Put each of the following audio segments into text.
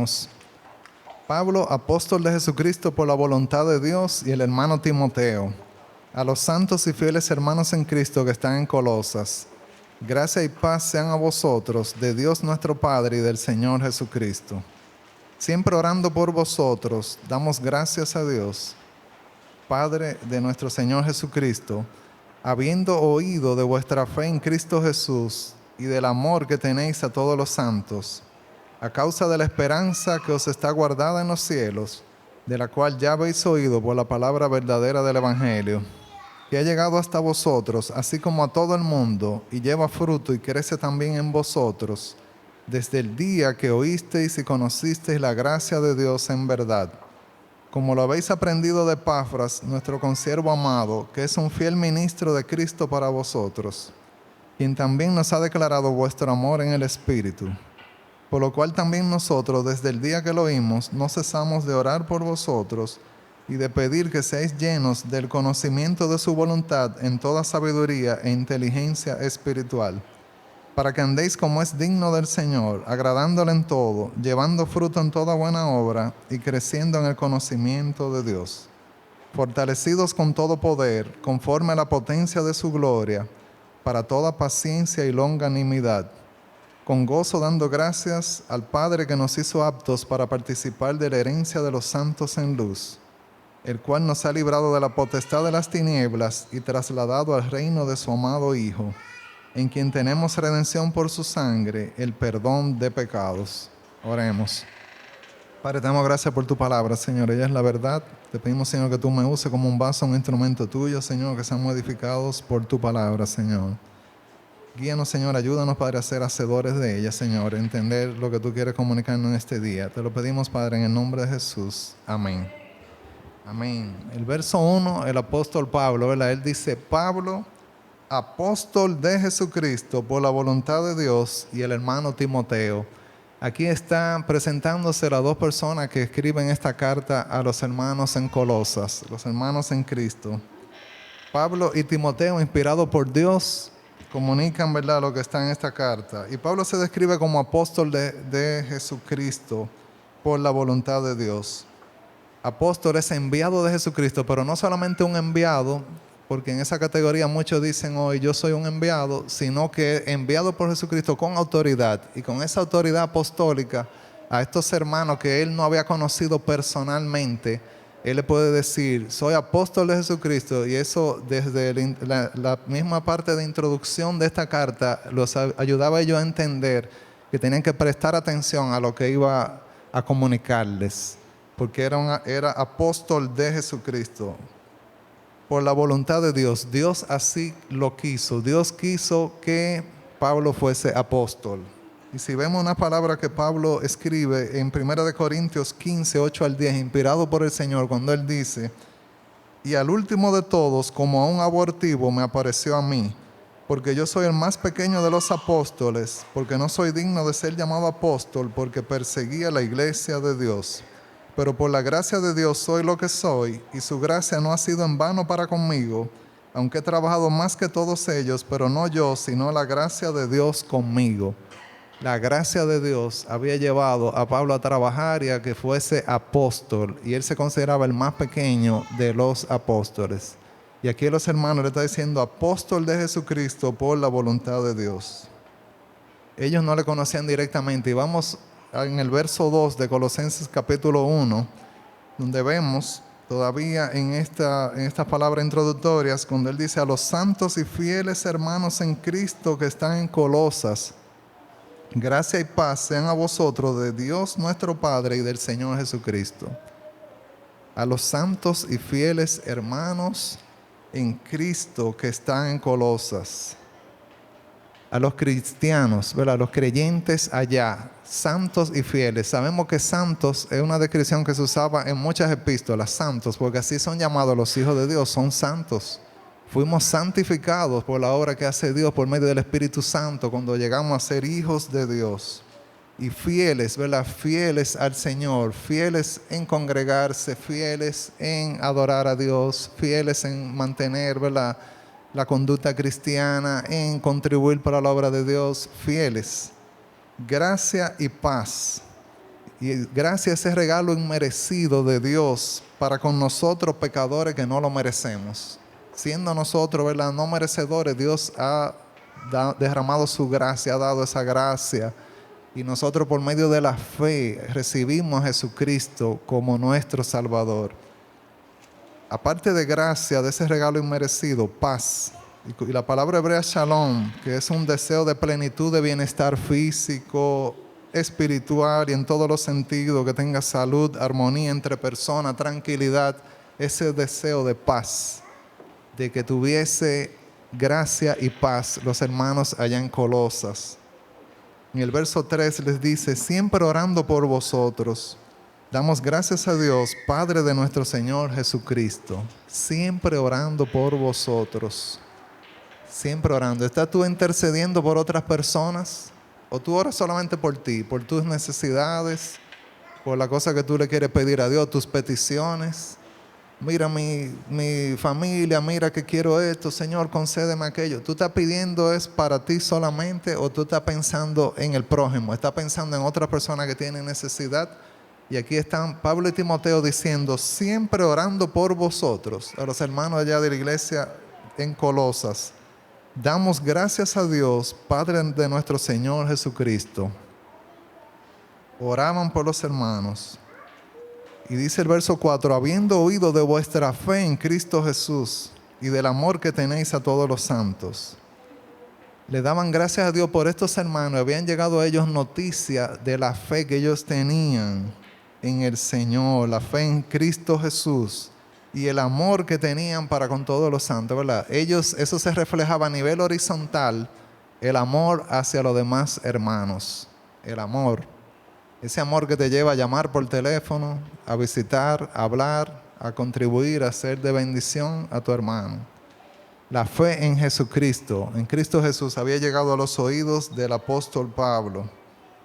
Oremos. Pablo, apóstol de Jesucristo por la voluntad de Dios, y el hermano Timoteo, a los santos y fieles hermanos en Cristo que están en Colosas, gracia y paz sean a vosotros, de Dios nuestro Padre y del Señor Jesucristo. Siempre orando por vosotros, damos gracias a Dios, Padre de nuestro Señor Jesucristo, habiendo oído de vuestra fe en Cristo Jesús y del amor que tenéis a todos los santos, a causa de la esperanza que os está guardada en los cielos, de la cual ya habéis oído por la palabra verdadera del Evangelio, que ha llegado hasta vosotros, así como a todo el mundo, y lleva fruto y crece también en vosotros, desde el día que oísteis y conocisteis la gracia de Dios en verdad, como lo habéis aprendido de Epafras, nuestro consiervo amado, que es un fiel ministro de Cristo para vosotros, quien también nos ha declarado vuestro amor en el Espíritu. Por lo cual también nosotros, desde el día que lo oímos, no cesamos de orar por vosotros y de pedir que seáis llenos del conocimiento de su voluntad en toda sabiduría e inteligencia espiritual, para que andéis como es digno del Señor, agradándole en todo, llevando fruto en toda buena obra y creciendo en el conocimiento de Dios, fortalecidos con todo poder, conforme a la potencia de su gloria, para toda paciencia y longanimidad, con gozo dando gracias al Padre que nos hizo aptos para participar de la herencia de los santos en luz, el cual nos ha librado de la potestad de las tinieblas y trasladado al reino de su amado Hijo, en quien tenemos redención por su sangre, el perdón de pecados. Oremos. Padre, te damos gracias por tu palabra, Señor. Ella es la verdad. Te pedimos, Señor, que tú me uses como un vaso, un instrumento tuyo, Señor, que sean modificados por tu palabra, Señor. Guíanos, Señor, ayúdanos, Padre, a ser hacedores de ella, Señor, a entender lo que tú quieres comunicarnos en este día. Te lo pedimos, Padre, en el nombre de Jesús. Amén. Amén. El verso 1, el apóstol Pablo, ¿verdad? Él dice, Pablo, apóstol de Jesucristo por la voluntad de Dios, y el hermano Timoteo. Aquí están presentándose las dos personas que escriben esta carta a los hermanos en Colosas, los hermanos en Cristo. Pablo y Timoteo, inspirados por Dios, comunican, ¿verdad?, lo que está en esta carta. Y Pablo se describe como apóstol de Jesucristo por la voluntad de Dios. Apóstol es enviado de Jesucristo, pero no solamente un enviado, porque en esa categoría muchos dicen hoy yo soy un enviado, sino que enviado por Jesucristo con autoridad, y con esa autoridad apostólica a estos hermanos que él no había conocido personalmente, él le puede decir, soy apóstol de Jesucristo, y eso desde la misma parte de introducción de esta carta los ayudaba a ellos a entender que tenían que prestar atención a lo que iba a comunicarles, porque era apóstol de Jesucristo por la voluntad de Dios. Dios así lo quiso. Dios quiso que Pablo fuese apóstol. Y si vemos una palabra que Pablo escribe en 1 Corintios 15, 8 al 10, inspirado por el Señor, cuando él dice, y al último de todos, como a un abortivo, me apareció a mí, porque yo soy el más pequeño de los apóstoles, porque no soy digno de ser llamado apóstol, porque perseguía la iglesia de Dios. Pero por la gracia de Dios soy lo que soy, y su gracia no ha sido en vano para conmigo, aunque he trabajado más que todos ellos, pero no yo, sino la gracia de Dios conmigo. La gracia de Dios había llevado a Pablo a trabajar y a que fuese apóstol, y él se consideraba el más pequeño de los apóstoles. Y aquí los hermanos le está diciendo apóstol de Jesucristo por la voluntad de Dios. Ellos no le conocían directamente, y vamos en el verso 2 de Colosenses capítulo 1, donde vemos todavía en estas palabras introductorias, cuando él dice a los santos y fieles hermanos en Cristo que están en Colosas, gracia y paz sean a vosotros de Dios nuestro Padre y del Señor Jesucristo. A los santos y fieles hermanos en Cristo que están en Colosas. A los cristianos, ¿verdad?, a los creyentes allá, santos y fieles. Sabemos que santos es una descripción que se usaba en muchas epístolas, santos, porque así son llamados los hijos de Dios, son santos. Fuimos santificados por la obra que hace Dios por medio del Espíritu Santo cuando llegamos a ser hijos de Dios. Y fieles, ¿verdad?, fieles al Señor, fieles en congregarse, fieles en adorar a Dios, fieles en mantener, ¿verdad?, la conducta cristiana, en contribuir para la obra de Dios, fieles. Gracia y paz. Y gracia a ese regalo inmerecido de Dios para con nosotros pecadores que no lo merecemos. Siendo nosotros, ¿verdad?, no merecedores, Dios ha derramado su gracia, ha dado esa gracia. Y nosotros por medio de la fe recibimos a Jesucristo como nuestro Salvador. Aparte de gracia, de ese regalo inmerecido, paz. Y la palabra hebrea shalom, que es un deseo de plenitud de bienestar físico, espiritual y en todos los sentidos, que tenga salud, armonía entre personas, tranquilidad, ese deseo de paz, de que tuviese gracia y paz los hermanos allá en Colosas. En el verso 3 les dice, siempre orando por vosotros. Damos gracias a Dios, Padre de nuestro Señor Jesucristo, siempre orando por vosotros. Siempre orando. ¿Estás tú intercediendo por otras personas? ¿O tú oras solamente por ti, por tus necesidades, por la cosa que tú le quieres pedir a Dios, tus peticiones? Mira mi familia, mira que quiero esto, Señor, concédeme aquello. ¿Tú estás pidiendo es para ti solamente o tú estás pensando en el prójimo? ¿Estás pensando en otra persona que tiene necesidad? Y aquí están Pablo y Timoteo diciendo, siempre orando por vosotros, a los hermanos allá de la iglesia en Colosas. Damos gracias a Dios, Padre de nuestro Señor Jesucristo. Oraban por los hermanos. Y dice el verso 4, habiendo oído de vuestra fe en Cristo Jesús y del amor que tenéis a todos los santos. Le daban gracias a Dios por estos hermanos. Habían llegado a ellos noticias de la fe que ellos tenían en el Señor, la fe en Cristo Jesús y el amor que tenían para con todos los santos, ¿verdad? Eso se reflejaba a nivel horizontal, el amor hacia los demás hermanos, el amor. Ese amor que te lleva a llamar por teléfono, a visitar, a hablar, a contribuir, a ser de bendición a tu hermano. La fe en Jesucristo, en Cristo Jesús, había llegado a los oídos del apóstol Pablo.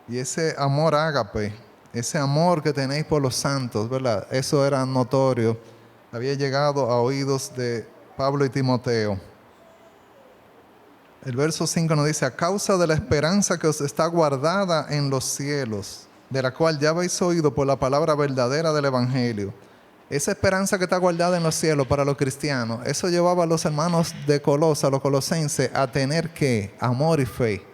Y ese amor ágape, ese amor que tenéis por los santos, ¿verdad? Eso era notorio. Había llegado a oídos de Pablo y Timoteo. El verso 5 nos dice, a causa de la esperanza que os está guardada en los cielos, de la cual ya habéis oído por la palabra verdadera del Evangelio. Esa esperanza que está guardada en los cielos para los cristianos, eso llevaba a los hermanos de Colosas, a los colosenses, a tener ¿qué? Amor y fe.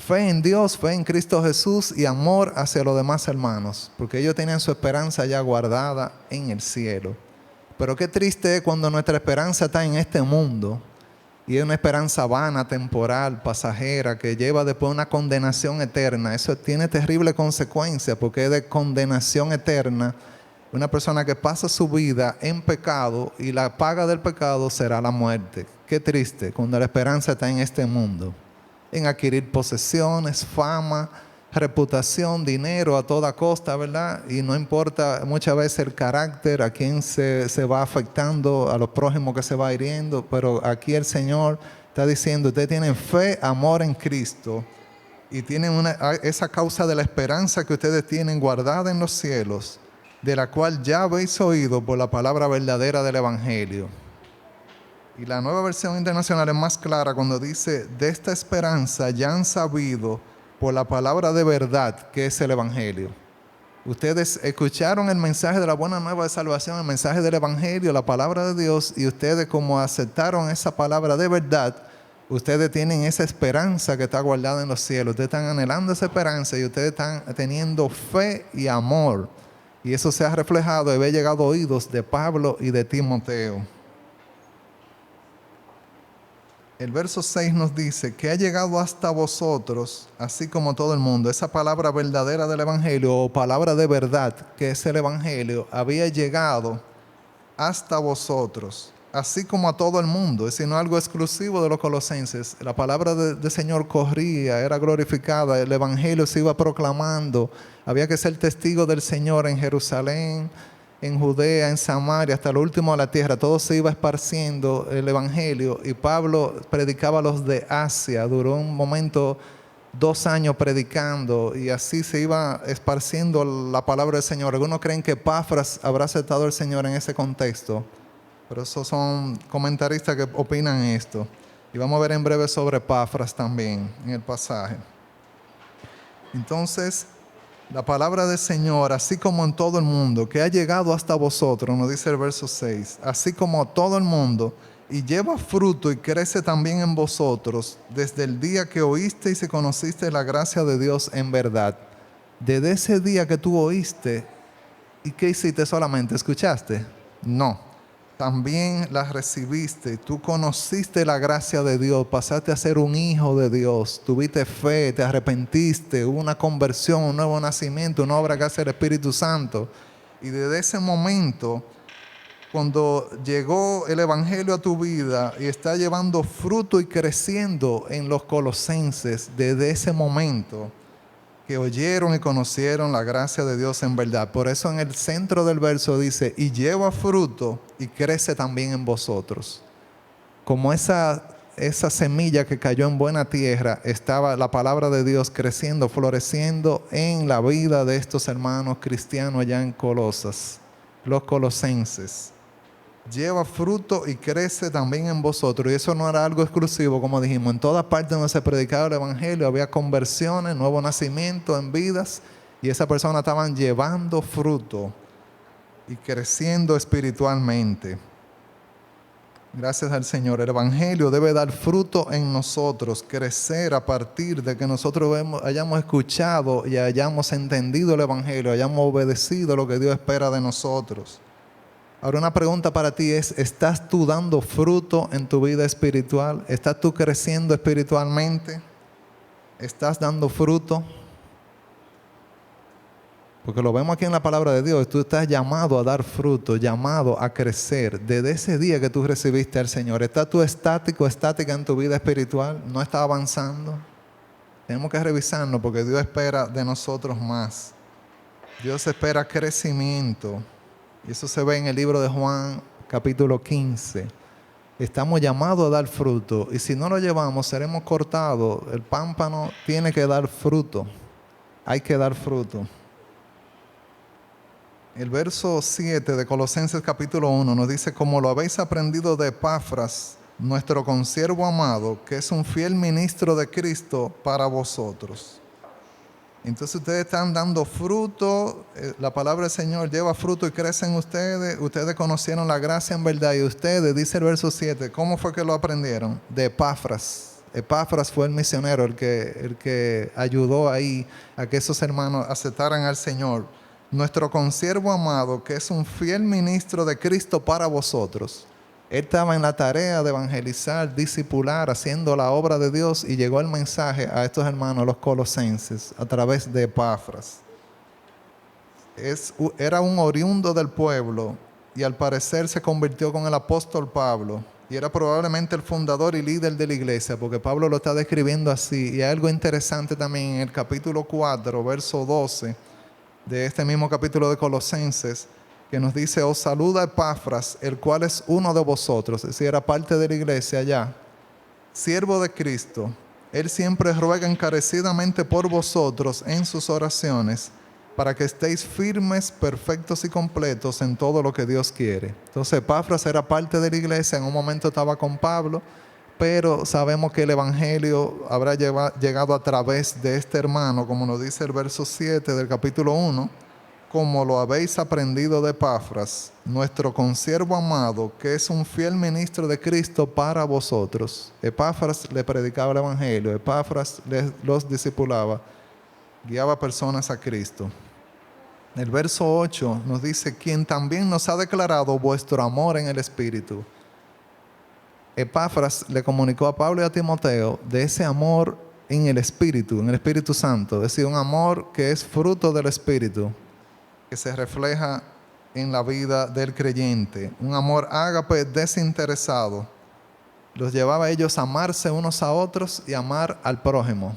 Fe en Dios, fe en Cristo Jesús y amor hacia los demás hermanos, porque ellos tenían su esperanza ya guardada en el cielo. Pero qué triste es cuando nuestra esperanza está en este mundo y es una esperanza vana, temporal, pasajera, que lleva después una condenación eterna. Eso tiene terrible consecuencia porque es de condenación eterna. Una persona que pasa su vida en pecado y la paga del pecado será la muerte. Qué triste cuando la esperanza está en este mundo, en adquirir posesiones, fama, reputación, dinero a toda costa, ¿verdad? Y no importa muchas veces el carácter, a quién se va afectando, a los prójimos que se va hiriendo, pero aquí el Señor está diciendo, ustedes tienen fe, amor en Cristo y tienen esa causa de la esperanza que ustedes tienen guardada en los cielos, de la cual ya habéis oído por la palabra verdadera del Evangelio. Y la Nueva Versión Internacional es más clara cuando dice, de esta esperanza ya han sabido por la palabra de verdad que es el Evangelio. Ustedes escucharon el mensaje de la buena nueva de salvación, el mensaje del Evangelio, la palabra de Dios, y ustedes como aceptaron esa palabra de verdad, ustedes tienen esa esperanza que está guardada en los cielos. Ustedes están anhelando esa esperanza y ustedes están teniendo fe y amor. Y eso se ha reflejado y había llegado a oídos de Pablo y de Timoteo. El verso 6 nos dice que ha llegado hasta vosotros, así como todo el mundo. Esa palabra verdadera del Evangelio o palabra de verdad, que es el Evangelio, había llegado hasta vosotros, así como a todo el mundo. Es decir, no algo exclusivo de los colosenses. La palabra del Señor corría, era glorificada, el Evangelio se iba proclamando. Había que ser testigo del Señor en Jerusalén, en Judea, en Samaria, hasta lo último de la tierra. Todo se iba esparciendo el Evangelio y Pablo predicaba a los de Asia. Duró un momento 2 años predicando y así se iba esparciendo la palabra del Señor. Algunos creen que Epafras habrá aceptado al Señor en ese contexto, pero esos son comentaristas que opinan esto. Y vamos a ver en breve sobre Epafras también en el pasaje. Entonces, La palabra del Señor, así como en todo el mundo, que ha llegado hasta vosotros, nos dice el verso 6, así como todo el mundo, y lleva fruto y crece también en vosotros, desde el día que oísteis y conociste la gracia de Dios en verdad. Desde ese día que tú oíste, ¿y qué hiciste solamente? ¿Escuchaste? No. También la recibiste, tú conociste la gracia de Dios, pasaste a ser un hijo de Dios, tuviste fe, te arrepentiste, hubo una conversión, un nuevo nacimiento, una obra que hace el Espíritu Santo. Y desde ese momento, cuando llegó el Evangelio a tu vida y está llevando fruto y creciendo en los colosenses, desde ese momento que oyeron y conocieron la gracia de Dios en verdad. Por eso en el centro del verso dice, y lleva fruto y crece también en vosotros. Como esa semilla que cayó en buena tierra, estaba la palabra de Dios creciendo, floreciendo en la vida de estos hermanos cristianos allá en Colosas, los colosenses. Lleva fruto y crece también en vosotros. Y eso no era algo exclusivo, como dijimos. En todas partes donde se predicaba el Evangelio había conversiones, nuevo nacimiento en vidas. Y esas personas estaban llevando fruto y creciendo espiritualmente. Gracias al Señor. El Evangelio debe dar fruto en nosotros, crecer a partir de que nosotros hayamos escuchado y hayamos entendido el Evangelio, hayamos obedecido lo que Dios espera de nosotros. Ahora una pregunta para ti es, ¿estás tú dando fruto en tu vida espiritual? ¿Estás tú creciendo espiritualmente? ¿Estás dando fruto? Porque lo vemos aquí en la palabra de Dios. Tú estás llamado a dar fruto, llamado a crecer. Desde ese día que tú recibiste al Señor, ¿estás tú estático, estática en tu vida espiritual? ¿No estás avanzando? Tenemos que revisarnos porque Dios espera de nosotros más. Dios espera crecimiento. Y eso se ve en el libro de Juan, capítulo 15. Estamos llamados a dar fruto. Y si no lo llevamos, seremos cortados. El pámpano tiene que dar fruto. Hay que dar fruto. El verso 7 de Colosenses capítulo 1 nos dice, como lo habéis aprendido de Epafras, nuestro consiervo amado, que es un fiel ministro de Cristo para vosotros. Entonces ustedes están dando fruto, la palabra del Señor lleva fruto y crece en ustedes conocieron la gracia en verdad y ustedes, dice el verso 7, ¿cómo fue que lo aprendieron? De Epafras. Epafras fue el misionero, el que ayudó ahí a que esos hermanos aceptaran al Señor. Nuestro consiervo amado, que es un fiel ministro de Cristo para vosotros. Él estaba en la tarea de evangelizar, discipular, haciendo la obra de Dios y llegó el mensaje a estos hermanos, los colosenses, a través de Epafras. Era un oriundo del pueblo y al parecer se convirtió con el apóstol Pablo y era probablemente el fundador y líder de la iglesia porque Pablo lo está describiendo así. Y hay algo interesante también en el capítulo 4, verso 12 de este mismo capítulo de Colosenses, que nos dice, os saluda Epafras, el cual es uno de vosotros, es decir, era parte de la iglesia allá, siervo de Cristo. Él siempre ruega encarecidamente por vosotros en sus oraciones, para que estéis firmes, perfectos y completos en todo lo que Dios quiere. Entonces Epafras era parte de la iglesia, en un momento estaba con Pablo, pero sabemos que el Evangelio habrá llegado a través de este hermano, como nos dice el verso 7 del capítulo 1, como lo habéis aprendido de Epafras, nuestro consiervo amado, que es un fiel ministro de Cristo para vosotros. Epafras le predicaba el Evangelio, Epafras los discipulaba, guiaba personas a Cristo. El verso 8 nos dice, quien también nos ha declarado vuestro amor en el Espíritu. Epafras le comunicó a Pablo y a Timoteo de ese amor en el Espíritu Santo, es decir, un amor que es fruto del Espíritu, que se refleja en la vida del creyente, un amor ágape desinteresado. Los llevaba a ellos a amarse unos a otros y amar al prójimo.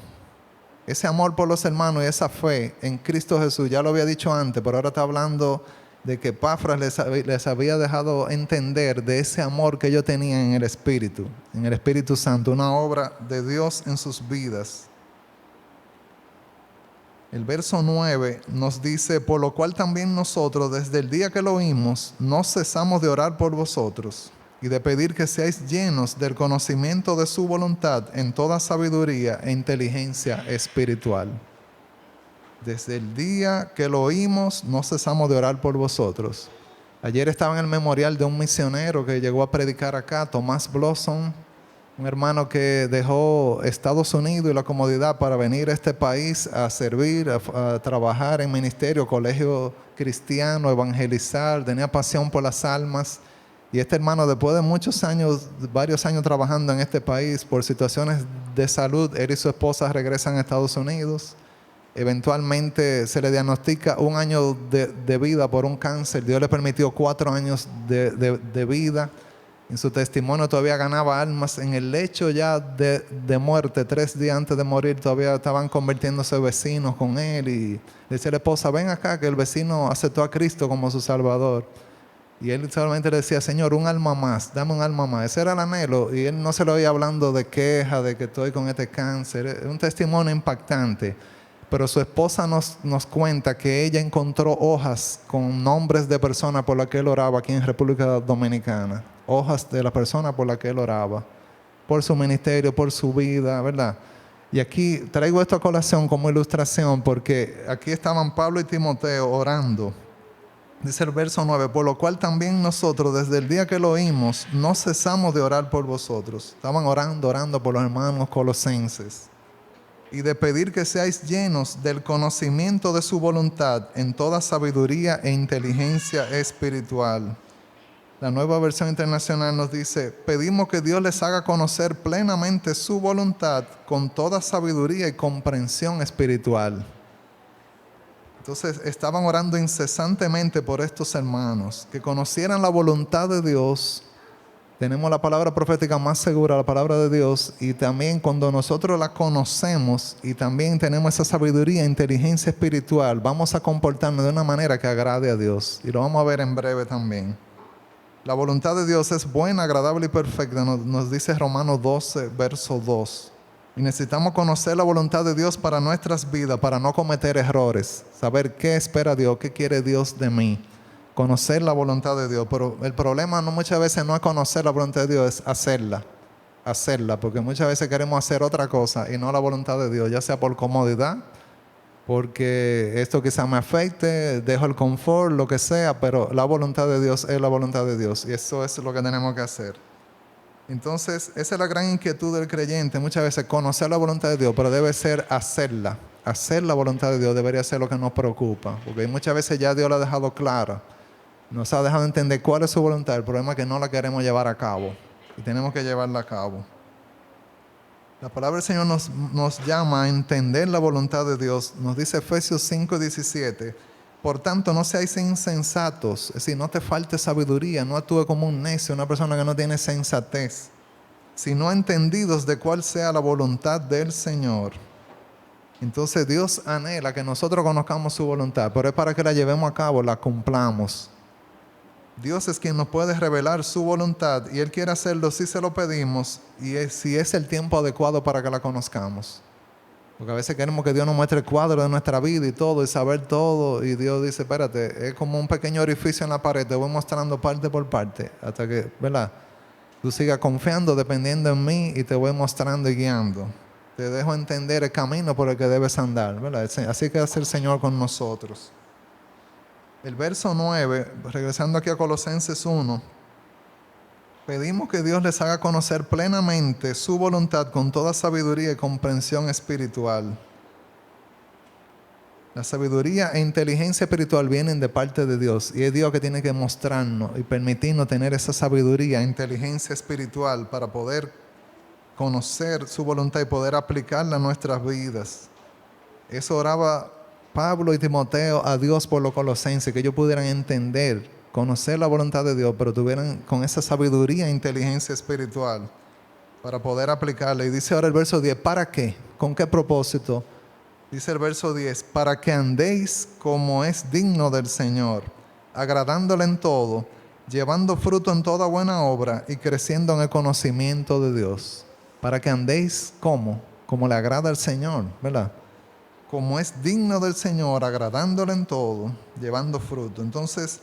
Ese amor por los hermanos y esa fe en Cristo Jesús, ya lo había dicho antes, pero ahora está hablando de que Epafras les había dejado entender de ese amor que ellos tenían en el Espíritu Santo, una obra de Dios en sus vidas. El verso 9 nos dice, por lo cual también nosotros, desde el día que lo oímos, no cesamos de orar por vosotros y de pedir que seáis llenos del conocimiento de su voluntad en toda sabiduría e inteligencia espiritual. Desde el día que lo oímos, no cesamos de orar por vosotros. Ayer estaba en el memorial de un misionero que llegó a predicar acá, Tomás Blossom, un hermano que dejó Estados Unidos y la comodidad para venir a este país a servir, a trabajar en ministerio, colegio cristiano, evangelizar, tenía pasión por las almas. Y este hermano, después de muchos años, varios años trabajando en este país, por situaciones de salud, él y su esposa regresan a Estados Unidos. Eventualmente se le diagnostica 1 año de vida por un cáncer. Dios le permitió 4 años de vida. En su testimonio todavía ganaba almas. En el lecho ya de muerte, 3 días antes de morir, todavía estaban convirtiéndose vecinos con él. Y decía a la esposa, ven acá, que el vecino aceptó a Cristo como su Salvador. Y él solamente le decía, Señor, un alma más, dame un alma más. Ese era el anhelo. Y él no se lo oía hablando de queja, de que estoy con este cáncer. Es un testimonio impactante. Pero su esposa nos cuenta que ella encontró hojas con nombres de personas por las que él oraba aquí en República Dominicana. Hojas de la persona por la que él oraba. Por su ministerio, por su vida, ¿verdad? Y aquí traigo esto a colación como ilustración porque aquí estaban Pablo y Timoteo orando. Dice el verso 9, por lo cual también nosotros desde el día que lo oímos no cesamos de orar por vosotros. Estaban orando por los hermanos colosenses. Y de pedir que seáis llenos del conocimiento de su voluntad en toda sabiduría e inteligencia espiritual. La Nueva Versión Internacional nos dice, pedimos que Dios les haga conocer plenamente su voluntad con toda sabiduría y comprensión espiritual. Entonces estaban orando incesantemente por estos hermanos, que conocieran la voluntad de Dios. Tenemos la palabra profética más segura, la palabra de Dios, y también cuando nosotros la conocemos y también tenemos esa sabiduría, inteligencia espiritual, vamos a comportarnos de una manera que agrade a Dios. Y lo vamos a ver en breve también. La voluntad de Dios es buena, agradable y perfecta, nos dice Romanos 12, verso 2. Y necesitamos conocer la voluntad de Dios para nuestras vidas, para no cometer errores, saber qué espera Dios, qué quiere Dios de mí. Conocer la voluntad de Dios, pero el problema muchas veces no es conocer la voluntad de Dios, es hacerla, porque muchas veces queremos hacer otra cosa y no la voluntad de Dios, ya sea por comodidad, porque esto quizá me afecte, dejo el confort, lo que sea, pero la voluntad de Dios es la voluntad de Dios y eso es lo que tenemos que hacer. Entonces, esa es la gran inquietud del creyente, muchas veces conocer la voluntad de Dios, pero debe ser hacerla. Hacer la voluntad de Dios debería ser lo que nos preocupa, porque muchas veces ya Dios la ha dejado clara. Nos ha dejado entender cuál es su voluntad. El problema es que no la queremos llevar a cabo. Y tenemos que llevarla a cabo. La palabra del Señor nos llama a entender la voluntad de Dios. Nos dice Efesios 5:17. Por tanto, no seáis insensatos. Es decir, no te falte sabiduría. No actúe como un necio, una persona que no tiene sensatez. Sino entendidos de cuál sea la voluntad del Señor. Entonces Dios anhela que nosotros conozcamos su voluntad. Pero es para que la llevemos a cabo, la cumplamos. Dios es quien nos puede revelar su voluntad y Él quiere hacerlo si se lo pedimos y si es el tiempo adecuado para que la conozcamos. Porque a veces queremos que Dios nos muestre el cuadro de nuestra vida y todo y saber todo y Dios dice, espérate, es como un pequeño orificio en la pared, te voy mostrando parte por parte hasta que, ¿verdad? Tú sigas confiando, dependiendo en mí y te voy mostrando y guiando. Te dejo entender el camino por el que debes andar, ¿verdad? Así que hace el Señor con nosotros. El verso 9, regresando aquí a Colosenses 1, pedimos que Dios les haga conocer plenamente su voluntad con toda sabiduría y comprensión espiritual. La sabiduría e inteligencia espiritual vienen de parte de Dios y es Dios que tiene que mostrarnos y permitirnos tener esa sabiduría e inteligencia espiritual para poder conocer su voluntad y poder aplicarla a nuestras vidas. Eso oraba Pablo y Timoteo a Dios por los colosenses, que ellos pudieran entender, conocer la voluntad de Dios, pero tuvieran con esa sabiduría e inteligencia espiritual para poder aplicarla. Y dice ahora el verso 10, ¿para qué? ¿Con qué propósito? Dice el verso 10, para que andéis como es digno del Señor, agradándole en todo, llevando fruto en toda buena obra y creciendo en el conocimiento de Dios. Para que andéis como le agrada al Señor, ¿verdad? Como es digno del Señor, agradándole en todo, llevando fruto. Entonces,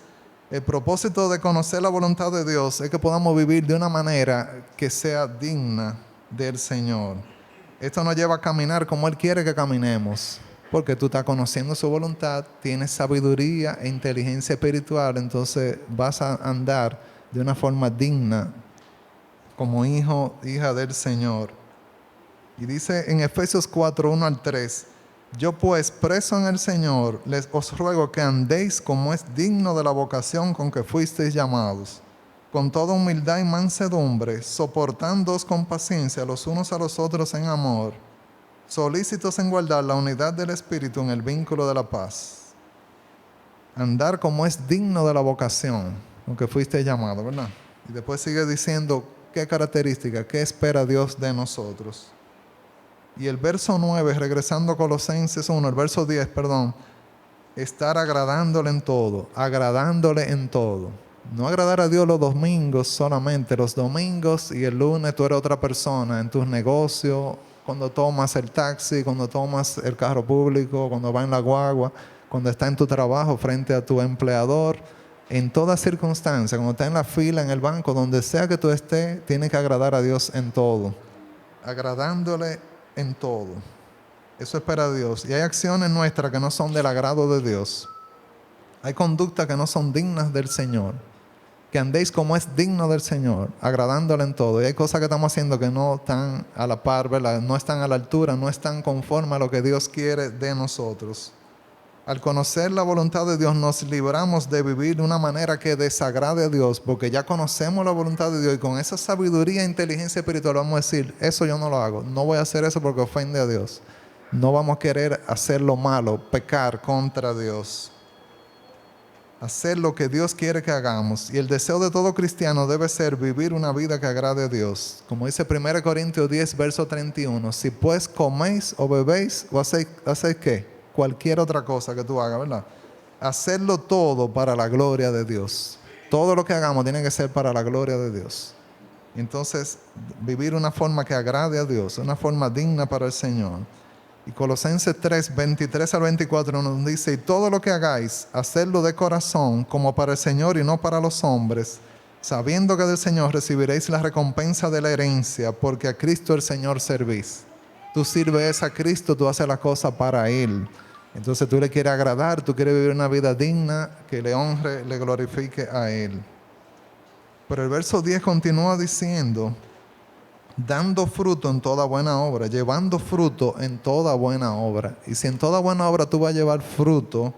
el propósito de conocer la voluntad de Dios es que podamos vivir de una manera que sea digna del Señor. Esto nos lleva a caminar como Él quiere que caminemos. porque tú estás conociendo su voluntad, tienes sabiduría e inteligencia espiritual, entonces vas a andar de una forma digna como hijo, hija del Señor. Y dice en Efesios 4, 1 al 3, yo pues, preso en el Señor, os ruego que andéis como es digno de la vocación con que fuisteis llamados, con toda humildad y mansedumbre, soportándoos con paciencia los unos a los otros en amor, solícitos en guardar la unidad del Espíritu en el vínculo de la paz. Andar como es digno de la vocación con que fuiste llamado, ¿verdad? Y después sigue diciendo qué características, qué espera Dios de nosotros. Y el verso 9, regresando a Colosenses 1, el verso 10, perdón, estar agradándole en todo, agradándole en todo. No agradar a Dios los domingos solamente, los domingos y el lunes tú eres otra persona en tus negocios, cuando tomas el taxi, cuando tomas el carro público, cuando vas en la guagua, cuando estás en tu trabajo frente a tu empleador, en toda circunstancia, cuando estás en la fila, en el banco, donde sea que tú estés, tienes que agradar a Dios en todo, agradándole en todo. Eso espera Dios. Y hay acciones nuestras que no son del agrado de Dios. Hay conductas que no son dignas del Señor. Que andéis como es digno del Señor, agradándole en todo. Y hay cosas que estamos haciendo que no están a la par, ¿verdad? No están a la altura, no están conforme a lo que Dios quiere de nosotros. Al conocer la voluntad de Dios, nos libramos de vivir de una manera que desagrade a Dios, porque ya conocemos la voluntad de Dios y con esa sabiduría e inteligencia espiritual vamos a decir, eso yo no lo hago, no voy a hacer eso porque ofende a Dios. No vamos a querer hacer lo malo, pecar contra Dios. Hacer lo que Dios quiere que hagamos. Y el deseo de todo cristiano debe ser vivir una vida que agrade a Dios. Como dice 1 Corintios 10, verso 31. Si pues coméis o bebéis o hacéis ¿qué? Cualquier otra cosa que tú hagas, ¿verdad? Hacerlo todo para la gloria de Dios. Todo lo que hagamos tiene que ser para la gloria de Dios. Entonces, vivir una forma que agrade a Dios, una forma digna para el Señor. Y Colosenses 3, 23 al 24 nos dice, y todo lo que hagáis, hacedlo de corazón, como para el Señor y no para los hombres, sabiendo que del Señor recibiréis la recompensa de la herencia, porque a Cristo el Señor servís. Tú sirves a Cristo, tú haces la cosa para Él. Entonces tú le quieres agradar, tú quieres vivir una vida digna, que le honre, le glorifique a Él. Pero el verso 10 continúa diciendo, dando fruto en toda buena obra, llevando fruto en toda buena obra. Y si en toda buena obra tú vas a llevar fruto,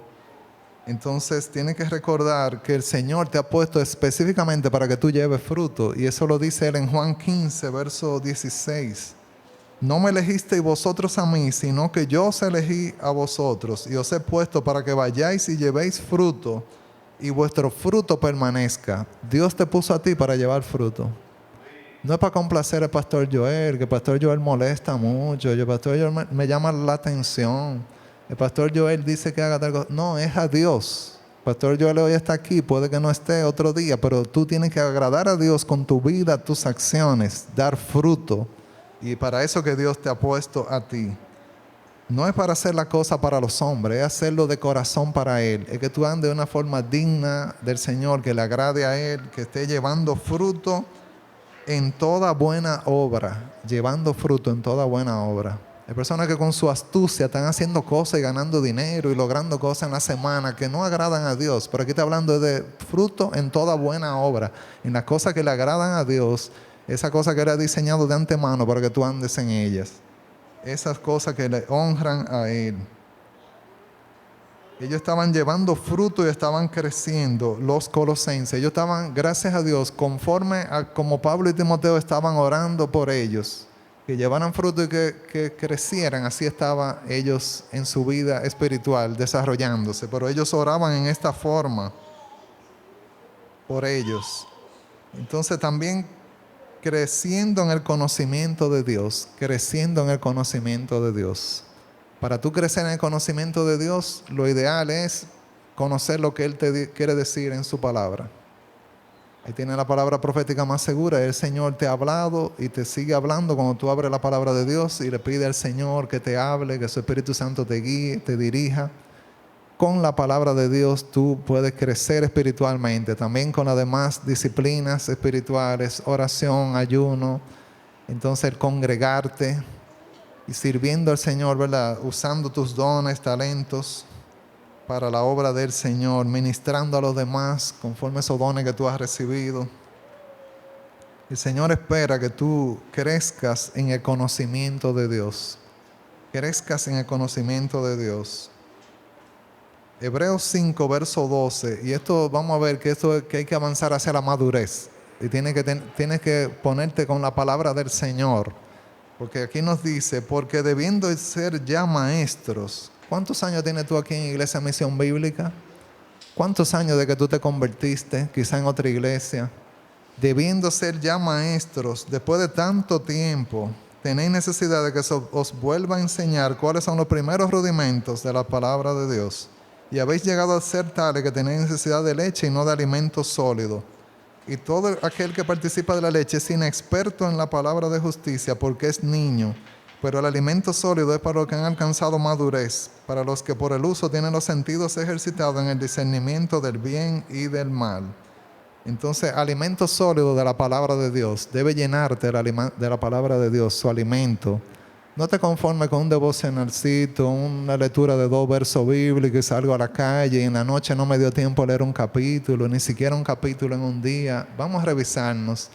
entonces tienes que recordar que el Señor te ha puesto específicamente para que tú lleves fruto. Y eso lo dice Él en Juan 15, verso 16. No me elegisteis vosotros a mí, sino que yo os elegí a vosotros y os he puesto para que vayáis y llevéis fruto y vuestro fruto permanezca. Dios te puso a ti para llevar fruto. No es para complacer al pastor Joel, que el pastor Joel molesta mucho, el pastor Joel me llama la atención, el pastor Joel dice que haga tal cosa. No, es a Dios. El pastor Joel hoy está aquí, puede que no esté otro día, pero tú tienes que agradar a Dios con tu vida, tus acciones, dar fruto. Y para eso que Dios te ha puesto a ti. No es para hacer la cosa para los hombres, es hacerlo de corazón para Él. Es que tú andes de una forma digna del Señor, que le agrade a Él, que esté llevando fruto en toda buena obra, llevando fruto en toda buena obra. Hay personas que con su astucia están haciendo cosas y ganando dinero y logrando cosas en la semana que no agradan a Dios. Pero aquí está hablando de fruto en toda buena obra, en las cosas que le agradan a Dios, esa cosa que Él ha diseñado de antemano para que tú andes en ellas. Esas cosas que le honran a Él. Ellos estaban llevando fruto y estaban creciendo, los colosenses. Ellos estaban, gracias a Dios, conforme a como Pablo y Timoteo estaban orando por ellos, que llevaran fruto y que crecieran. Así estaban ellos en su vida espiritual, desarrollándose. Pero ellos oraban en esta forma por ellos. Entonces también creciendo en el conocimiento de Dios, creciendo en el conocimiento de Dios. Para tú crecer en el conocimiento de Dios, lo ideal es conocer lo que Él te quiere decir en su palabra. Ahí tiene la palabra profética más segura. El Señor te ha hablado y te sigue hablando cuando tú abres la palabra de Dios y le pides al Señor que te hable, que su Espíritu Santo te guíe, te dirija. Con la palabra de Dios tú puedes crecer espiritualmente. También con las demás disciplinas espirituales, oración, ayuno. Entonces el congregarte. y sirviendo al Señor, ¿verdad? Usando tus dones, talentos para la obra del Señor, ministrando a los demás conforme a esos dones que tú has recibido. El Señor espera que tú crezcas en el conocimiento de Dios. Crezcas en el conocimiento de Dios. Hebreos 5, verso 12. Y esto vamos a ver que esto que hay que avanzar hacia la madurez. Y tienes que ponerte con la palabra del Señor. Porque aquí nos dice, porque debiendo ser ya maestros. ¿Cuántos años tienes tú aquí en Iglesia Misión Bíblica? ¿Cuántos años de que tú te convertiste? Quizá en otra iglesia. Debiendo ser ya maestros, después de tanto tiempo, tenéis necesidad de que os vuelva a enseñar cuáles son los primeros rudimentos de la palabra de Dios. Y habéis llegado a ser tales que tenéis necesidad de leche y no de alimento sólido. Y todo aquel que participa de la leche es inexperto en la palabra de justicia porque es niño. Pero el alimento sólido es para los que han alcanzado madurez, para los que por el uso tienen los sentidos ejercitados en el discernimiento del bien y del mal. Entonces, alimento sólido de la palabra de Dios. Debe llenarte de la palabra de Dios, su alimento. No te conformes con un devocionalcito, una lectura de 2 versos bíblicos y salgo a la calle y en la noche no me dio tiempo a leer un capítulo, ni siquiera un capítulo en un día. Vamos a revisarnos.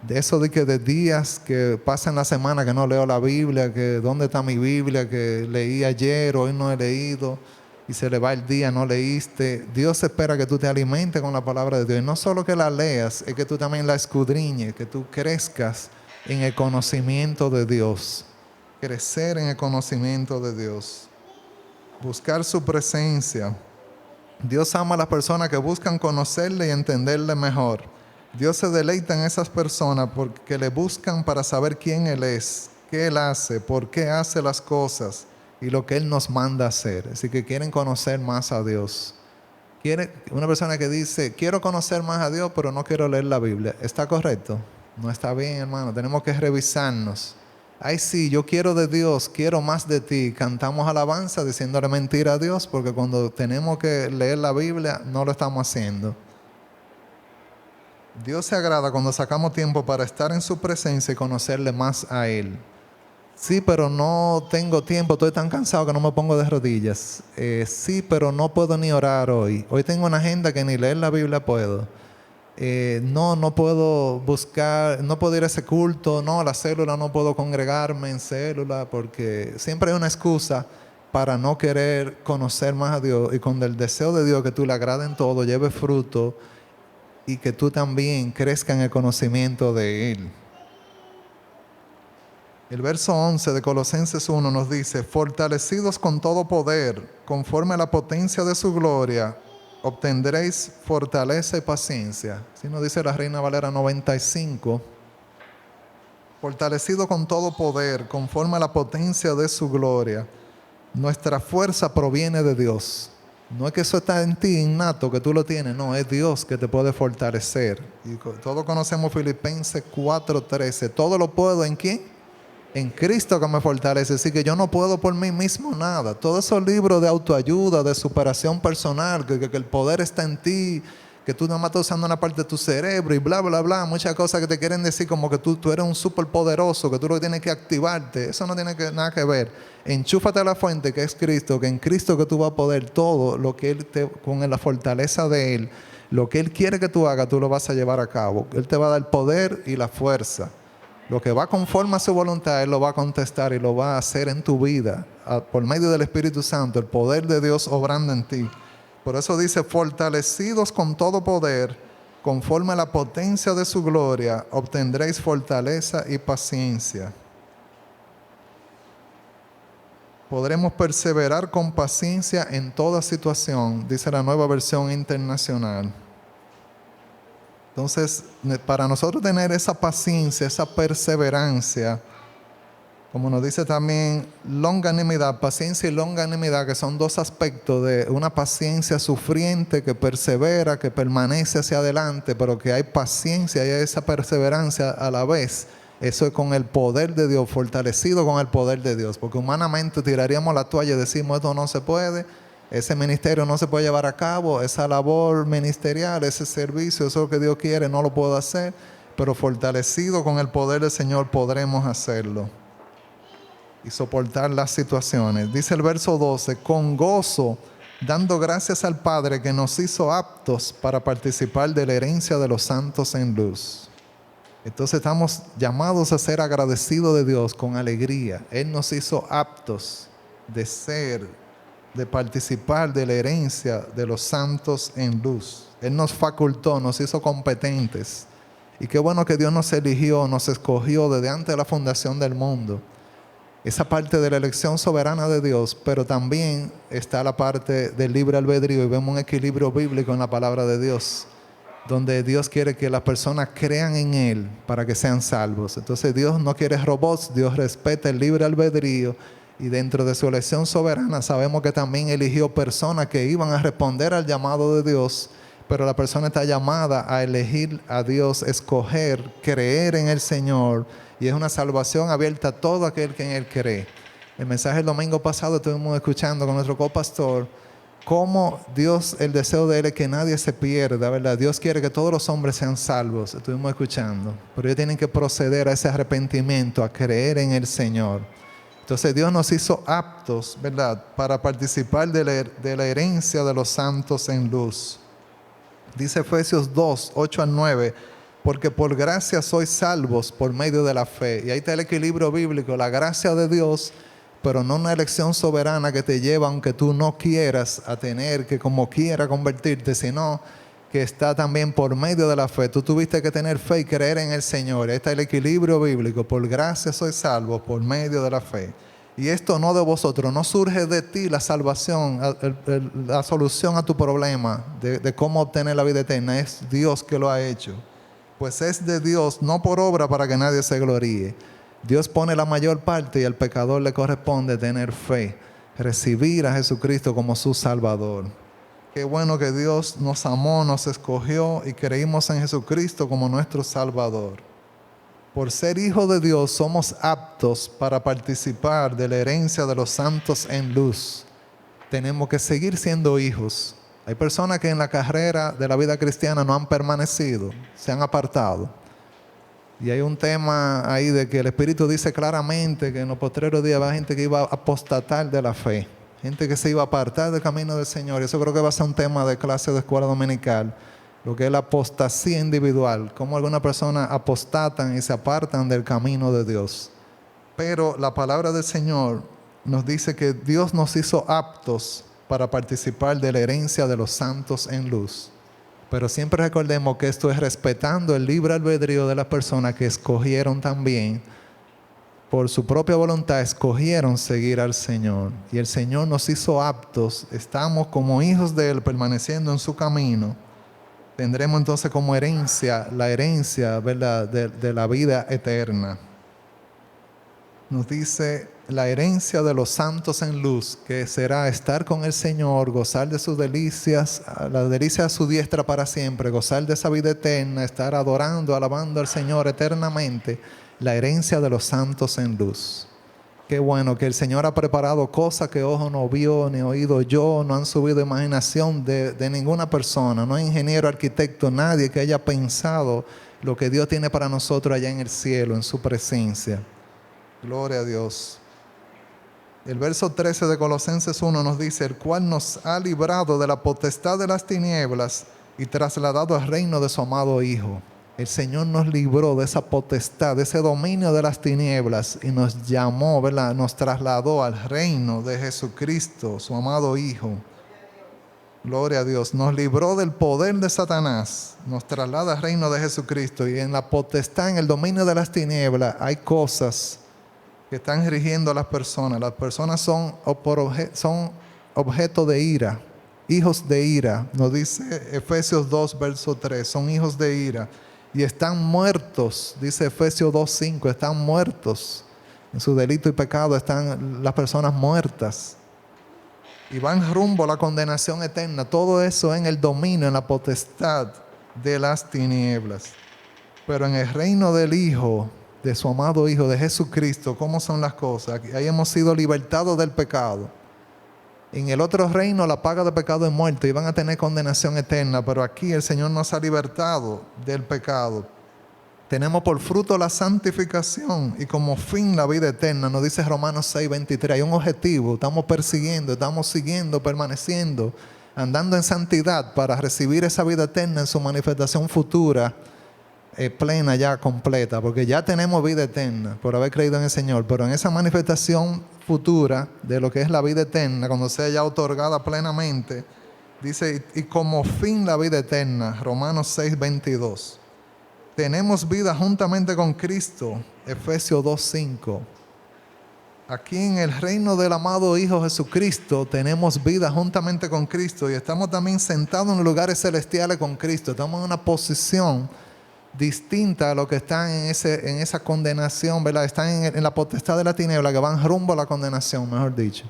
De eso de que de días que pasan la semana que no leo la Biblia, que dónde está mi Biblia, que leí ayer, hoy no he leído, y se le va el día, no leíste. Dios espera que tú te alimentes con la palabra de Dios. Y no solo que la leas, es que tú también la escudriñes, que tú crezcas en el conocimiento de Dios. Crecer en el conocimiento de Dios. Buscar su presencia. Dios ama a las personas que buscan conocerle y entenderle mejor. Dios se deleita en esas personas porque le buscan para saber quién Él es, qué Él hace, por qué hace las cosas y lo que Él nos manda hacer. Así que quieren conocer más a Dios. Una persona que dice, quiero conocer más a Dios, pero no quiero leer la Biblia. ¿Está correcto? No está bien, hermano. Tenemos que revisarnos. Ay, sí, yo quiero de Dios, quiero más de ti. Cantamos alabanza diciéndole mentira a Dios porque cuando tenemos que leer la Biblia no lo estamos haciendo. Dios se agrada cuando sacamos tiempo para estar en su presencia y conocerle más a Él. Sí, pero no tengo tiempo, estoy tan cansado que no me pongo de rodillas. Sí, pero no puedo ni orar hoy. Hoy tengo una agenda que ni leer la Biblia puedo. No puedo buscar, no puedo ir a ese culto, no, la célula no puedo congregarme en célula porque siempre hay una excusa para no querer conocer más a Dios y con el deseo de Dios que tú le agrades en todo, lleve fruto y que tú también crezcas en el conocimiento de Él. El verso 11 de Colosenses 1 nos dice, fortalecidos con todo poder, conforme a la potencia de su gloria, obtendréis fortaleza y paciencia. Así nos dice la Reina Valera 95. Fortalecido con todo poder, conforme a la potencia de su gloria. Nuestra fuerza proviene de Dios. No es que eso está en ti innato, que tú lo tienes. No, es Dios que te puede fortalecer. Y todos conocemos Filipenses 4:13. Todo lo puedo ¿en quién? En Cristo que me fortalece. Así que yo no puedo por mí mismo nada. Todos esos libros de autoayuda, de superación personal, que el poder está en ti, que tú nada más estás usando una parte de tu cerebro y bla, bla, bla. Muchas cosas que te quieren decir como que tú eres un superpoderoso, que tú lo que tienes que activarte. Eso no tiene nada que ver. Enchúfate a la fuente que es Cristo, que en Cristo que tú vas a poder todo lo que Él con la fortaleza de Él, lo que Él quiere que tú hagas, tú lo vas a llevar a cabo. Él te va a dar el poder y la fuerza. Lo que va conforme a su voluntad, Él lo va a contestar y lo va a hacer en tu vida por medio del Espíritu Santo, el poder de Dios obrando en ti. Por eso dice, fortalecidos con todo poder, conforme a la potencia de su gloria, obtendréis fortaleza y paciencia. Podremos perseverar con paciencia en toda situación, dice la Nueva Versión Internacional. Entonces, para nosotros tener esa paciencia, esa perseverancia, como nos dice también longanimidad, paciencia y longanimidad, que son dos aspectos de una paciencia sufriente que persevera, que permanece hacia adelante, pero que hay paciencia y hay esa perseverancia a la vez. Eso es con el poder de Dios, fortalecido con el poder de Dios, porque humanamente tiraríamos la toalla y decimos esto no se puede. Ese ministerio no se puede llevar a cabo, esa labor ministerial, ese servicio, eso es lo que Dios quiere, no lo puedo hacer, pero fortalecido con el poder del Señor podremos hacerlo. y soportar las situaciones. Dice el verso 12, con gozo, dando gracias al Padre que nos hizo aptos para participar de la herencia de los santos en luz. Entonces estamos llamados a ser agradecidos de Dios con alegría. Él nos hizo aptos de participar de la herencia de los santos en luz. Él nos facultó, nos hizo competentes. Y qué bueno que Dios nos eligió, nos escogió desde antes de la fundación del mundo. Esa parte de la elección soberana de Dios, pero también está la parte del libre albedrío y vemos un equilibrio bíblico en la palabra de Dios, donde Dios quiere que las personas crean en Él para que sean salvos. Entonces Dios no quiere robots, Dios respeta el libre albedrío y dentro de su elección soberana sabemos que también eligió personas que iban a responder al llamado de Dios, pero la persona está llamada a elegir a Dios, escoger, creer en el Señor, y es una salvación abierta a todo aquel que en Él cree. El mensaje del domingo pasado estuvimos escuchando con nuestro copastor cómo Dios, el deseo de Él es que nadie se pierda, ¿verdad? Dios quiere que todos los hombres sean salvos, estuvimos escuchando, pero ellos tienen que proceder a ese arrepentimiento, a creer en el Señor. Entonces Dios nos hizo aptos, ¿verdad?, para participar de la herencia de los santos en luz. Dice Efesios 2, 8 al 9, porque por gracia sois salvos por medio de la fe. Y ahí está el equilibrio bíblico, la gracia de Dios, pero no una elección soberana que te lleva, aunque tú no quieras, a tener que como quiera convertirte, sino que está también por medio de la fe. Tú tuviste que tener fe y creer en el Señor. Ahí está el equilibrio bíblico, por gracia sois salvos por medio de la fe. Y esto no de vosotros, no surge de ti la salvación, la solución a tu problema de cómo obtener la vida eterna. Es Dios que lo ha hecho. Pues es de Dios, no por obra para que nadie se gloríe. Dios pone la mayor parte y al pecador le corresponde tener fe, recibir a Jesucristo como su Salvador. Qué bueno que Dios nos amó, nos escogió y creímos en Jesucristo como nuestro Salvador. Por ser hijos de Dios somos aptos para participar de la herencia de los santos en luz. Tenemos que seguir siendo hijos. Hay personas que en la carrera de la vida cristiana no han permanecido, se han apartado. Y hay un tema ahí de que el Espíritu dice claramente que en los postreros días va gente que iba a apostatar de la fe, gente que se iba a apartar del camino del Señor. Y eso creo que va a ser un tema de clase de escuela dominical, lo que es la apostasía individual, cómo algunas personas apostatan y se apartan del camino de Dios. Pero la palabra del Señor nos dice que Dios nos hizo aptos para participar de la herencia de los santos en luz. Pero siempre recordemos que esto es respetando el libre albedrío de las personas que escogieron también, por su propia voluntad, escogieron seguir al Señor. Y el Señor nos hizo aptos, estamos como hijos de Él, permaneciendo en su camino. Tendremos entonces como herencia, la herencia, ¿verdad?, de la vida eterna. Nos dice la herencia de los santos en luz, que será estar con el Señor, gozar de sus delicias, la delicia de su diestra para siempre, gozar de esa vida eterna, estar adorando, alabando al Señor eternamente, la herencia de los santos en luz. Qué bueno que el Señor ha preparado cosas que ojo no vio, ni oído yo, no han subido imaginación de ninguna persona, no hay ingeniero, arquitecto, nadie que haya pensado lo que Dios tiene para nosotros allá en el cielo, en su presencia. Gloria a Dios. El verso 13 de Colosenses 1 nos dice, el cual nos ha librado de la potestad de las tinieblas y trasladado al reino de su amado Hijo. El Señor nos libró de esa potestad, de ese dominio de las tinieblas y nos llamó, ¿verdad?, nos trasladó al reino de Jesucristo, su amado Hijo. Gloria a Dios. Nos libró del poder de Satanás, nos traslada al reino de Jesucristo. Y en la potestad, en el dominio de las tinieblas, hay cosas que están rigiendo a las personas. Las personas son objeto de ira, hijos de ira. Nos dice Efesios 2, verso 3, son hijos de ira. Y están muertos, dice Efesios 2, 5, están muertos. En su delito y pecado están las personas muertas. Y van rumbo a la condenación eterna. Todo eso en el dominio, en la potestad de las tinieblas. Pero en el reino del Hijo, de su amado Hijo, de Jesucristo, ¿cómo son las cosas? Ahí hemos sido libertados del pecado. En el otro reino la paga de pecado es muerte y van a tener condenación eterna, pero aquí el Señor nos ha libertado del pecado. Tenemos por fruto la santificación y como fin la vida eterna. Nos dice Romanos 6:23. Hay un objetivo. Estamos persiguiendo, estamos siguiendo, permaneciendo, andando en santidad para recibir esa vida eterna en su manifestación futura, plena ya, completa. Porque ya tenemos vida eterna por haber creído en el Señor. Pero en esa manifestación futura de lo que es la vida eterna, cuando sea ya otorgada plenamente, dice, y como fin la vida eterna. Romanos 6:22. Tenemos vida juntamente con Cristo, Efesios 2:5. Aquí en el reino del amado Hijo Jesucristo tenemos vida juntamente con Cristo y estamos también sentados en lugares celestiales con Cristo. Estamos en una posición distinta a lo que están en esa condenación, ¿verdad? Están en la potestad de la tiniebla, que van rumbo a la condenación, mejor dicho.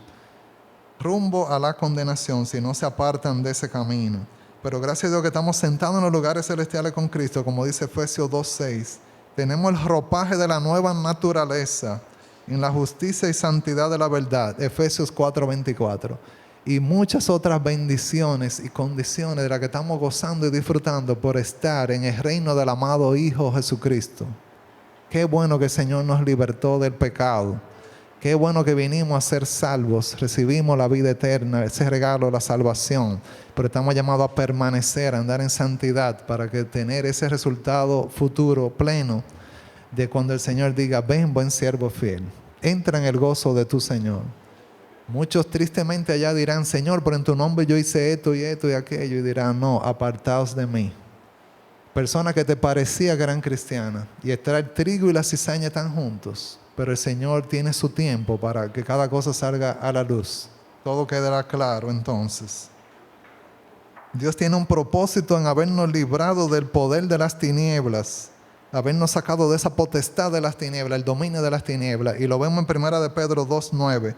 Rumbo a la condenación si no se apartan de ese camino. Pero gracias a Dios que estamos sentados en los lugares celestiales con Cristo, como dice Efesios 2:6. Tenemos el ropaje de la nueva naturaleza en la justicia y santidad de la verdad, Efesios 4:24. Y muchas otras bendiciones y condiciones de las que estamos gozando y disfrutando por estar en el reino del amado Hijo Jesucristo. Qué bueno que el Señor nos libertó del pecado. Qué bueno que vinimos a ser salvos, recibimos la vida eterna, ese regalo de la salvación, pero estamos llamados a permanecer, a andar en santidad para que tener ese resultado futuro pleno de cuando el Señor diga, ven buen siervo fiel, entra en el gozo de tu Señor. Muchos tristemente allá dirán, Señor, pero en tu nombre yo hice esto y esto y aquello, y dirán, no, apartaos de mí. Personas que te parecía que eran cristianas y está el trigo y la cizaña están juntos. Pero el Señor tiene su tiempo para que cada cosa salga a la luz. Todo quedará claro entonces. Dios tiene un propósito en habernos librado del poder de las tinieblas, habernos sacado de esa potestad de las tinieblas, el dominio de las tinieblas. Y lo vemos en 1 de Pedro 2:9.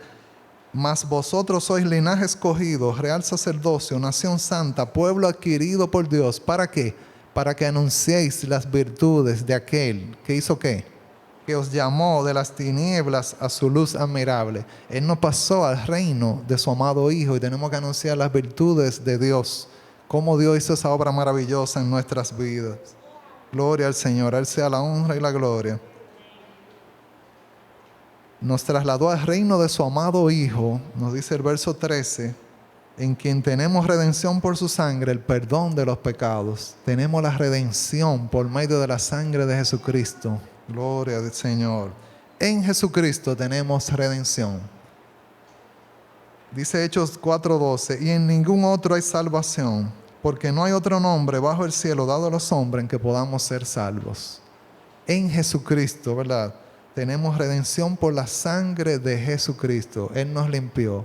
Mas vosotros sois linaje escogido, real sacerdocio, nación santa, pueblo adquirido por Dios. ¿Para qué? Para que anunciéis las virtudes de aquel que hizo ¿qué? Que os llamó de las tinieblas a su luz admirable. Él nos pasó al reino de su amado Hijo y tenemos que anunciar las virtudes de Dios. Cómo Dios hizo esa obra maravillosa en nuestras vidas. Gloria al Señor, a Él sea la honra y la gloria. Nos trasladó al reino de su amado Hijo, nos dice el verso 13, en quien tenemos redención por su sangre, el perdón de los pecados. Tenemos la redención por medio de la sangre de Jesucristo. Gloria al Señor. En Jesucristo tenemos redención. Dice Hechos 4:12, y en ningún otro hay salvación, porque no hay otro nombre bajo el cielo dado a los hombres en que podamos ser salvos. En Jesucristo, ¿verdad? Tenemos redención por la sangre de Jesucristo. Él nos limpió.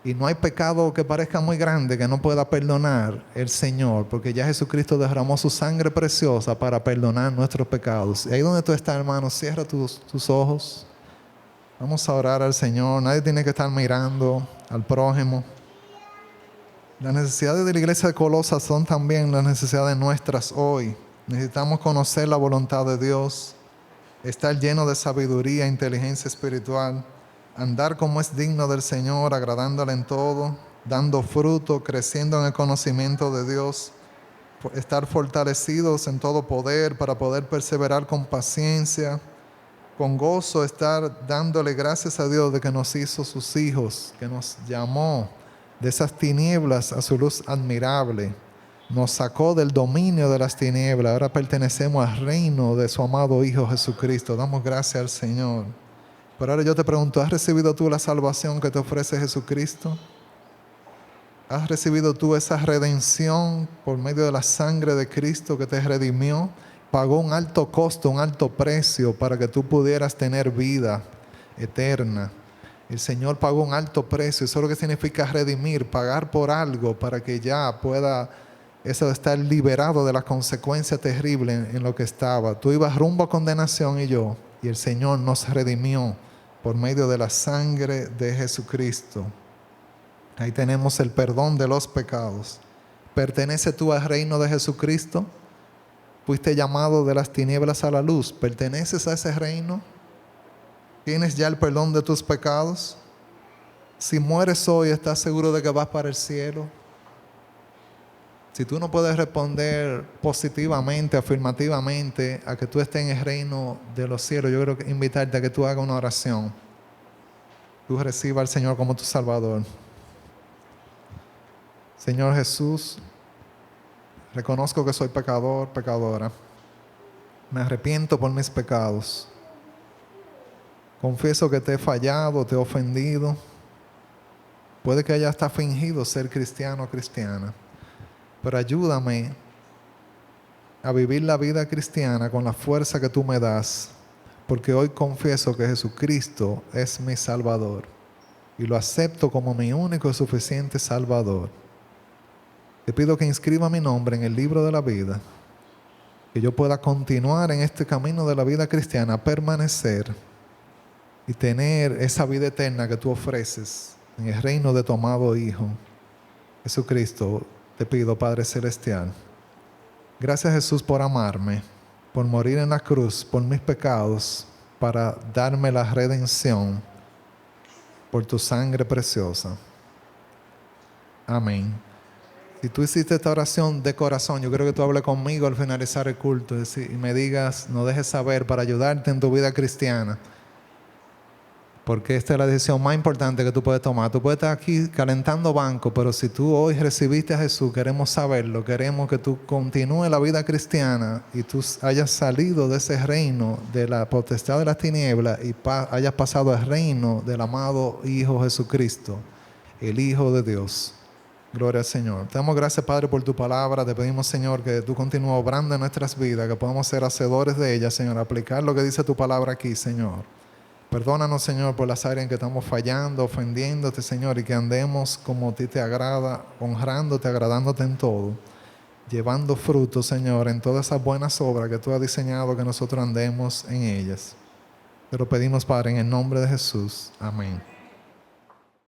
Y no hay pecado que parezca muy grande que no pueda perdonar el Señor, porque ya Jesucristo derramó su sangre preciosa para perdonar nuestros pecados. Y ahí donde tú estás, hermano, cierra tus ojos. Vamos a orar al Señor. Nadie tiene que estar mirando al prójimo. Las necesidades de la iglesia de Colosas son también las necesidades nuestras hoy. Necesitamos conocer la voluntad de Dios, estar lleno de sabiduría e inteligencia espiritual, andar como es digno del Señor, agradándole en todo, dando fruto, creciendo en el conocimiento de Dios, estar fortalecidos en todo poder para poder perseverar con paciencia, con gozo, estar dándole gracias a Dios de que nos hizo sus hijos, que nos llamó de esas tinieblas a su luz admirable, nos sacó del dominio de las tinieblas, ahora pertenecemos al reino de su amado Hijo Jesucristo. Damos gracias al Señor. Pero ahora yo te pregunto, ¿has recibido tú la salvación que te ofrece Jesucristo? ¿Has recibido tú esa redención por medio de la sangre de Cristo que te redimió? Pagó un alto costo, un alto precio para que tú pudieras tener vida eterna. El Señor pagó un alto precio. Eso es lo que significa redimir, pagar por algo para que ya pueda eso estar liberado de la consecuencia terrible en lo que estaba. Tú ibas rumbo a condenación y el Señor nos redimió por medio de la sangre de Jesucristo. Ahí tenemos el perdón de los pecados. ¿Perteneces tú al reino de Jesucristo? ¿Fuiste llamado de las tinieblas a la luz? ¿Perteneces a ese reino? ¿Tienes ya el perdón de tus pecados? Si mueres hoy, ¿estás seguro de que vas para el cielo? Si tú no puedes responder positivamente, afirmativamente a que tú estés en el reino de los cielos, yo quiero invitarte a que tú hagas una oración. Tú recibas al Señor como tu Salvador. Señor Jesús, reconozco que soy pecador, pecadora. Me arrepiento por mis pecados. Confieso que te he fallado, te he ofendido. Puede que haya hasta fingido ser cristiano o cristiana. Pero ayúdame a vivir la vida cristiana con la fuerza que tú me das. Porque hoy confieso que Jesucristo es mi Salvador. Y lo acepto como mi único y suficiente Salvador. Te pido que inscriba mi nombre en el libro de la vida. Que yo pueda continuar en este camino de la vida cristiana, permanecer y tener esa vida eterna que tú ofreces en el reino de tu amado Hijo, Jesucristo. Te pido, Padre Celestial. Gracias, Jesús, por amarme, por morir en la cruz, por mis pecados, para darme la redención, por tu sangre preciosa. Amén. Si tú hiciste esta oración de corazón, yo quiero que tú hables conmigo al finalizar el culto y me digas, no dejes saber para ayudarte en tu vida cristiana. Porque esta es la decisión más importante que tú puedes tomar. Tú puedes estar aquí calentando banco, pero si tú hoy recibiste a Jesús, queremos saberlo. Queremos que tú continúes la vida cristiana y tú hayas salido de ese reino de la potestad de las tinieblas y hayas pasado al reino del amado Hijo Jesucristo, el Hijo de Dios. Gloria al Señor. Te damos gracias, Padre, por tu palabra. Te pedimos, Señor, que tú continúes obrando en nuestras vidas, que podamos ser hacedores de ella, Señor. Aplicar lo que dice tu palabra aquí, Señor. Perdónanos, Señor, por las áreas en que estamos fallando, ofendiéndote, Señor, y que andemos como a ti te agrada, honrándote, agradándote en todo, llevando fruto, Señor, en todas esas buenas obras que tú has diseñado que nosotros andemos en ellas. Te lo pedimos, Padre, en el nombre de Jesús. Amén.